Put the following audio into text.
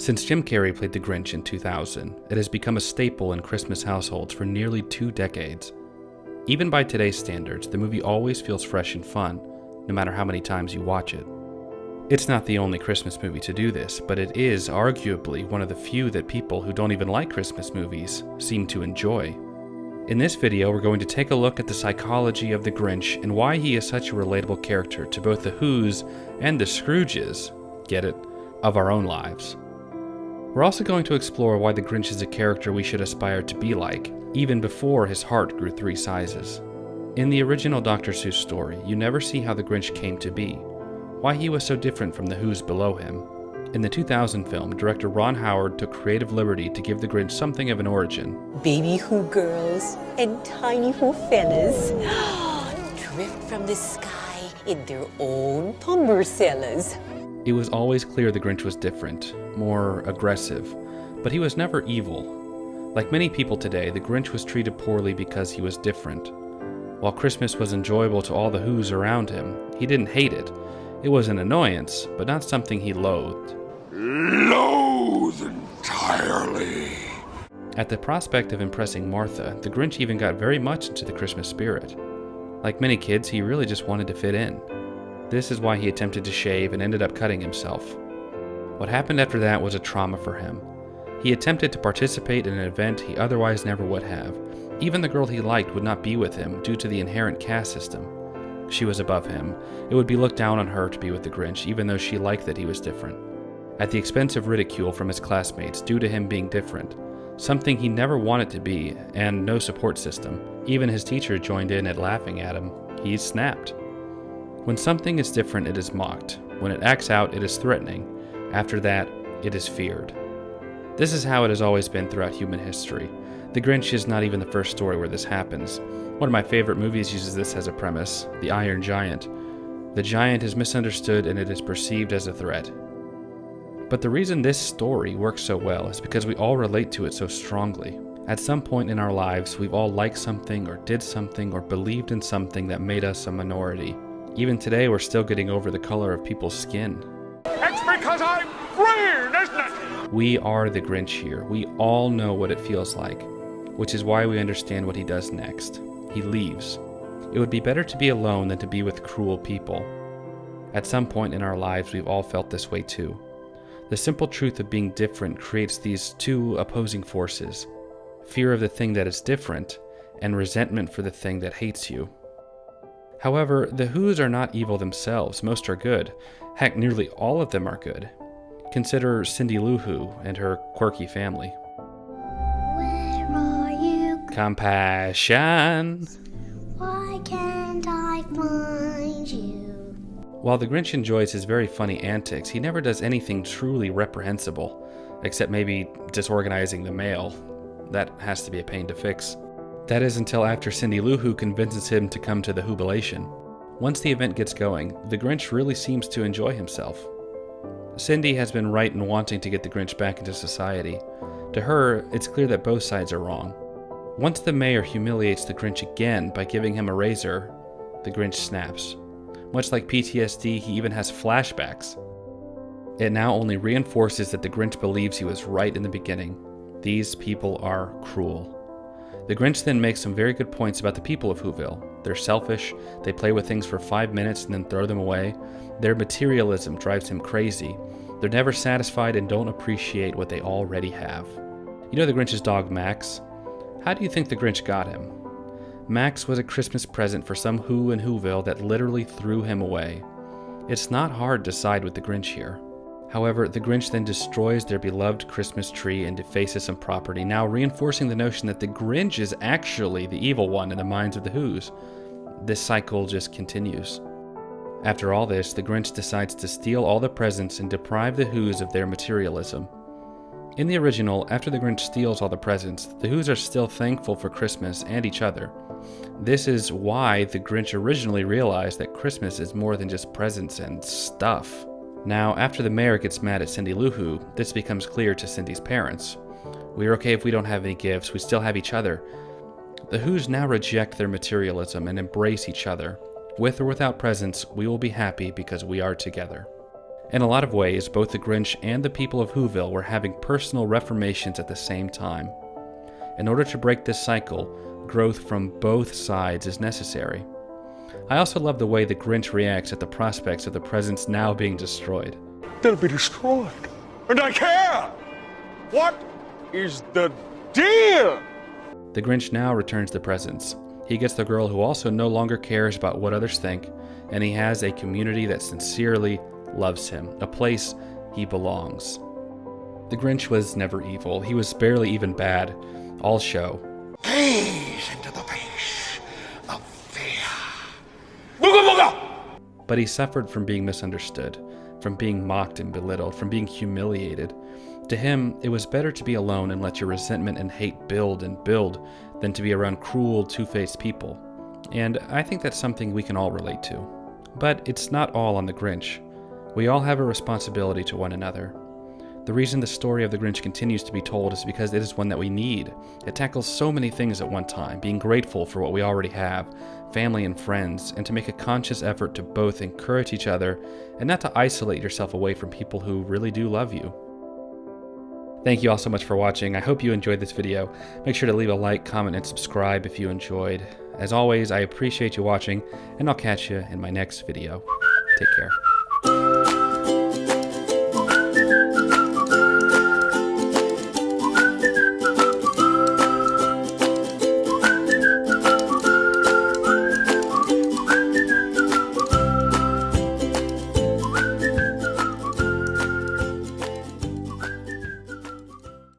Since Jim Carrey played the Grinch in 2000, it has become a staple in Christmas households for nearly 2 decades. Even by today's standards, the movie always feels fresh and fun, no matter how many times you watch it. It's not the only Christmas movie to do this, but it is arguably one of the few that people who don't even like Christmas movies seem to enjoy. In this video, we're going to take a look at the psychology of the Grinch and why he is such a relatable character to both the Who's and the Scrooges, get it, of our own lives. We're also going to explore why the Grinch is a character we should aspire to be like, even before his heart grew 3 sizes. In the original Dr. Seuss story, you never see how the Grinch came to be, why he was so different from the Who's below him. In the 2000 film, director Ron Howard took creative liberty to give the Grinch something of an origin. Baby Who girls and tiny Who fellas drift from the sky in their own umbrellas. It was always clear the Grinch was different, more aggressive, but he was never evil. Like many people today, the Grinch was treated poorly because he was different. While Christmas was enjoyable to all the Who's around him, he didn't hate it. It was an annoyance, but not something he loathed. Loathe entirely. At the prospect of impressing Martha, the Grinch even got very much into the Christmas spirit. Like many kids, he really just wanted to fit in. This is why he attempted to shave and ended up cutting himself. What happened after that was a trauma for him. He attempted to participate in an event he otherwise never would have. Even the girl he liked would not be with him due to the inherent caste system. She was above him. It would be looked down on her to be with the Grinch, even though she liked that he was different. At the expense of ridicule from his classmates due to him being different, something he never wanted to be, and no support system. Even his teacher joined in at laughing at him. He snapped. When something is different, it is mocked. When it acts out, it is threatening. After that, it is feared. This is how it has always been throughout human history. The Grinch is not even the first story where this happens. One of my favorite movies uses this as a premise, The Iron Giant. The giant is misunderstood and it is perceived as a threat. But the reason this story works so well is because we all relate to it so strongly. At some point in our lives, we've all liked something or did something or believed in something that made us a minority. Even today, we're still getting over the color of people's skin. It's because I'm green, isn't it? We are the Grinch here. We all know what it feels like, which is why we understand what he does next. He leaves. It would be better to be alone than to be with cruel people. At some point in our lives, we've all felt this way too. The simple truth of being different creates these 2 opposing forces: fear of the thing that is different and resentment for the thing that hates you. However, the Who's are not evil themselves. Most are good. Heck, nearly all of them are good. Consider Cindy Lou Who and her quirky family. Where are you? Compassion. Why can't I find you? While the Grinch enjoys his very funny antics, he never does anything truly reprehensible, except maybe disorganizing the mail. That has to be a pain to fix. That is until after Cindy Lou Who convinces him to come to the Whobilation. Once the event gets going, the Grinch really seems to enjoy himself. Cindy has been right in wanting to get the Grinch back into society. To her, it's clear that both sides are wrong. Once the mayor humiliates the Grinch again by giving him a razor, the Grinch snaps. Much like PTSD, he even has flashbacks. It now only reinforces that the Grinch believes he was right in the beginning. These people are cruel. The Grinch then makes some very good points about the people of Whoville. They're selfish, they play with things for 5 minutes and then throw them away. Their materialism drives him crazy. They're never satisfied and don't appreciate what they already have. You know the Grinch's dog, Max? How do you think the Grinch got him? Max was a Christmas present for some Who in Whoville that literally threw him away. It's not hard to side with the Grinch here. However, the Grinch then destroys their beloved Christmas tree and defaces some property, now reinforcing the notion that the Grinch is actually the evil one in the minds of the Who's. This cycle just continues. After all this, the Grinch decides to steal all the presents and deprive the Who's of their materialism. In the original, after the Grinch steals all the presents, the Who's are still thankful for Christmas and each other. This is why the Grinch originally realized that Christmas is more than just presents and stuff. Now, after the mayor gets mad at Cindy Lou Who, this becomes clear to Cindy's parents. We're okay if we don't have any gifts, we still have each other. The Who's now reject their materialism and embrace each other. With or without presents, we will be happy because we are together. In a lot of ways, both the Grinch and the people of Whoville were having personal reformations at the same time. In order to break this cycle, growth from both sides is necessary. I also love the way the Grinch reacts at the prospects of the presents now being destroyed. They'll be destroyed. And I care! What is the deal? The Grinch now returns the presents. He gets the girl who also no longer cares about what others think, and he has a community that sincerely loves him, a place he belongs. The Grinch was never evil. He was barely even bad. All show. Gaze into the face of fear. Booga booga! But he suffered from being misunderstood, from being mocked and belittled, from being humiliated. To him, it was better to be alone and let your resentment and hate build and build than to be around cruel, two-faced people. And I think that's something we can all relate to. But it's not all on the Grinch. We all have a responsibility to one another. The reason the story of the Grinch continues to be told is because it is one that we need. It tackles so many things at one time, being grateful for what we already have, family and friends, and to make a conscious effort to both encourage each other and not to isolate yourself away from people who really do love you. Thank you all so much for watching. I hope you enjoyed this video. Make sure to leave a like, comment, and subscribe if you enjoyed. As always, I appreciate you watching, and I'll catch you in my next video. Take care.